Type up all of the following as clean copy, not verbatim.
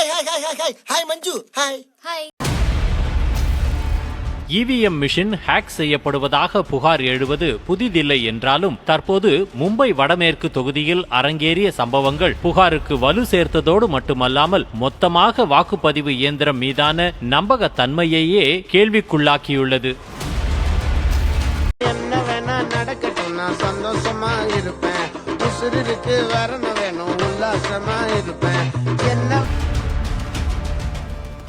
Hi மஞ்சு. Hi. EVM machine hack செய்யப்படுவதாக புகார் எழுவது புதிதில்லை என்றாலும் தற்போது மும்பை வடமேற்கு தொகுதியில் அரங்கேறிய சம்பவங்கள் புகாருக்கு வலு சேர்த்ததோடு மட்டுமல்லாமல் மொத்தமாக வாக்குப்பதிவு இயந்திரம் மீதான நம்பகத்தன்மையையே கேள்விக்குள்ளாக்கியுள்ளது. என்ன வேணா நடக்கட்டும், நான் சந்தோஷமா இருப்பேன். உசுருக்கு வரணும் வேணும், உல்லாசமா இருப்பேன். என்ன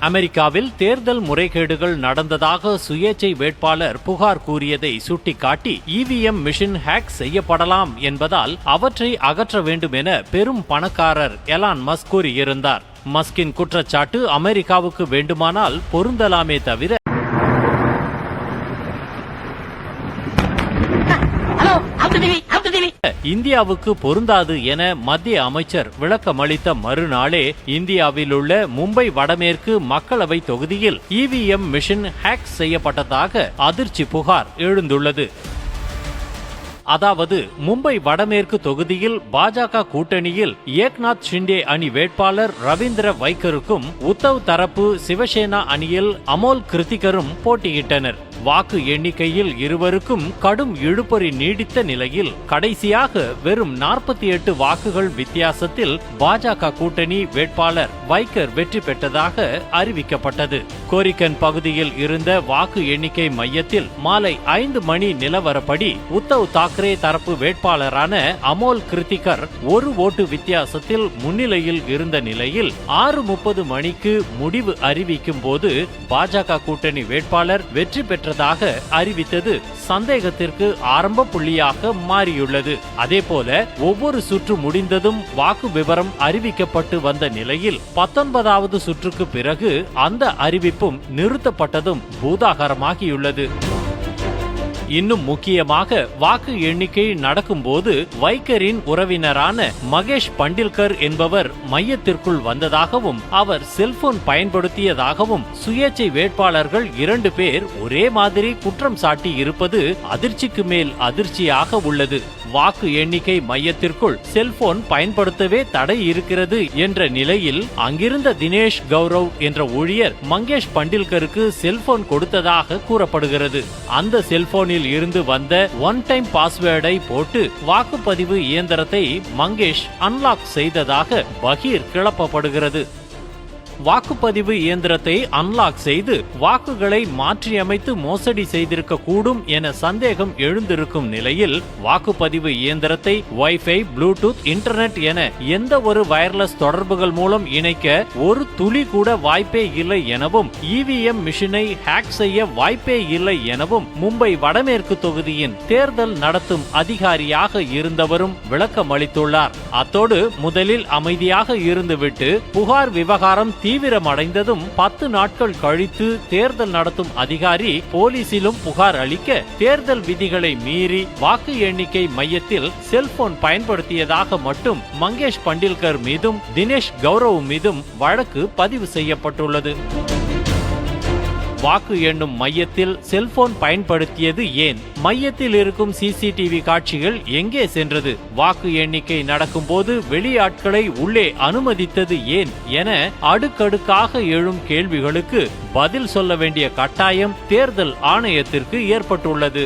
அமெரிக்காவில் தேர்தல் முறைகேடுகள் நடந்ததாக சுயேச்சை வேட்பாளர் புகார் கூறியதை சுட்டிக்காட்டி இவிஎம் மிஷின் ஹேக் செய்யப்படலாம் என்பதால் அவற்றை அகற்ற வேண்டும் என பெரும் பணக்காரர் எலான் மஸ்க் கூறியிருந்தார். மஸ்கின் குற்றச்சாட்டு அமெரிக்காவுக்கு வேண்டுமானால் பொருந்தலாமே தவிர இந்தியாவுக்கு பொருந்தாது என மத்திய அமைச்சர் விளக்கமளித்த மறுநாளே இந்தியாவில் உள்ள மும்பை வடமேற்கு மக்களவை தொகுதியில் இவிஎம் மிஷின் ஹேக் செய்யப்பட்டதாக அதிர்ச்சி புகார் எழுந்துள்ளது. அதாவது மும்பை வடமேற்கு தொகுதியில் பாஜக கூட்டணியில் ஏக்நாத் ஷிண்டே அணி வேட்பாளர் ரவீந்திர வைக்கருக்கும் உத்தவ் தரப்பு சிவசேனா அணியில் அமோல் கிருத்திகரும் போட்டியிட்டனர். வாக்கு எண்ணிக்கையில் இருவருக்கும் கடும் இழுபறி நீடித்த நிலையில் கடைசியாக வெறும் 48 வாக்குகள் வித்தியாசத்தில் பாஜக கூட்டணி வேட்பாளர் வைக்கர் வெற்றி பெற்றதாக அறிவிக்கப்பட்டது. கோரிக்கன் பகுதியில் இருந்த வாக்கு எண்ணிக்கை மையத்தில் மாலை 5 மணி நிலவரப்படி உத்தவ் தாக்கரே தரப்பு வேட்பாளரான அமோல் கிருத்திகர் ஒரு ஓட்டு வித்தியாசத்தில் முன்னிலையில் இருந்த நிலையில் 6:30 மணிக்கு முடிவு அறிவிக்கும் போது பாஜக கூட்டணி வேட்பாளர் வெற்றி பெற்றதாக அறிவித்தது சந்தேகத்திற்கு ஆரம்ப புள்ளியாக மாறியுள்ளது. அதேபோல ஒவ்வொரு சுற்று முடிந்ததும் வாக்கு விவரம் அறிவிக்கப்பட்டு வந்த நிலையில் 19வது சுற்றுக்கு பிறகு அந்த அறிவிப்பும் நிறுத்தப்பட்டதும் பூதாகரமாகியுள்ளது. இன்னும் முக்கியமாக வாக்கு எண்ணிக்கை நடக்கும்போது வைக்கரின் உறவினரான மகேஷ் பண்டில்கர் என்பவர் மையத்திற்குள் வந்ததாகவும் அவர் செல்போன் பயன்படுத்தியதாகவும் சுயேச்சை வேட்பாளர்கள் 2 பேர் ஒரே மாதிரி குற்றம் சாட்டி இருப்பது அதிர்ச்சிக்கு மேல் அதிர்ச்சியாக உள்ளது. வாக்கு எண்ணிக்கை மையத்திற்குள் செல்போன் பயன்படுத்தவே தடை இருக்கிறது என்ற நிலையில் அங்கிருந்த தினேஷ் கௌரவ் என்ற ஊழியர் மங்கேஷ் பண்டில்கருக்கு செல்போன் கொடுத்ததாக கூறப்படுகிறது. அந்த செல்போனில் இருந்து வந்த ஒன் டைம் பாஸ்வேர்டை போட்டு வாக்குப்பதிவு இயந்திரத்தை மங்கேஷ் அன்லாக் செய்ததாக பகீர் கிளப்பப்படுகிறது. வாக்குப்பதிவு இயந்திரத்தை அன்லாக் செய்து வாக்குகளை மாற்றியமைத்து மோசடி செய்திருக்க கூடும் என சந்தேகம் எழுந்திருக்கும் நிலையில் வாக்குப்பதிவு இயந்திரத்தை வைஃபை, ப்ளூடூத், இன்டர்நெட் என எந்த ஒரு வயர்லெஸ் தொடர்புகள் மூலம் இணைக்க ஒரு துளி கூட வாய்ப்பே இல்லை எனவும் இவிஎம் மிஷினை ஹேக் செய்ய வாய்ப்பே இல்லை எனவும் மும்பை வடமேற்கு தொகுதியின் தேர்தல் நடத்தும் அதிகாரியாக இருந்தவரும் விளக்கம் அளித்துள்ளார். அத்தோடு முதலில் அமைதியாக இருந்துவிட்டு புகார் விவகாரம் தீவிரமடைந்ததும் 10 நாட்கள் கழித்து தேர்தல் நடத்தும் அதிகாரி போலீசிலும் புகார் அளிக்க தேர்தல் விதிகளை மீறி வாக்கு எண்ணிக்கை மையத்தில் செல்போன் பயன்படுத்தியதாக மட்டும் மங்கேஷ் பண்டில்கர் மீதும் தினேஷ் கௌரவ் மீதும் வழக்கு பதிவு செய்யப்பட்டுள்ளது. வாக்கு எண்ணும் மையத்தில் செல்போன் பயன்படுத்தியது ஏன்? மையத்தில் இருக்கும் சிசிடிவி காட்சிகள் எங்கே சென்றது? வாக்கு எண்ணிக்கை நடக்கும் போது வெளியாட்களை உள்ளே அனுமதித்தது ஏன் என அடுக்கடுக்காக எழும் கேள்விகளுக்கு பதில் சொல்ல வேண்டிய கட்டாயம் தேர்தல் ஆணையத்திற்கு ஏற்பட்டுள்ளது.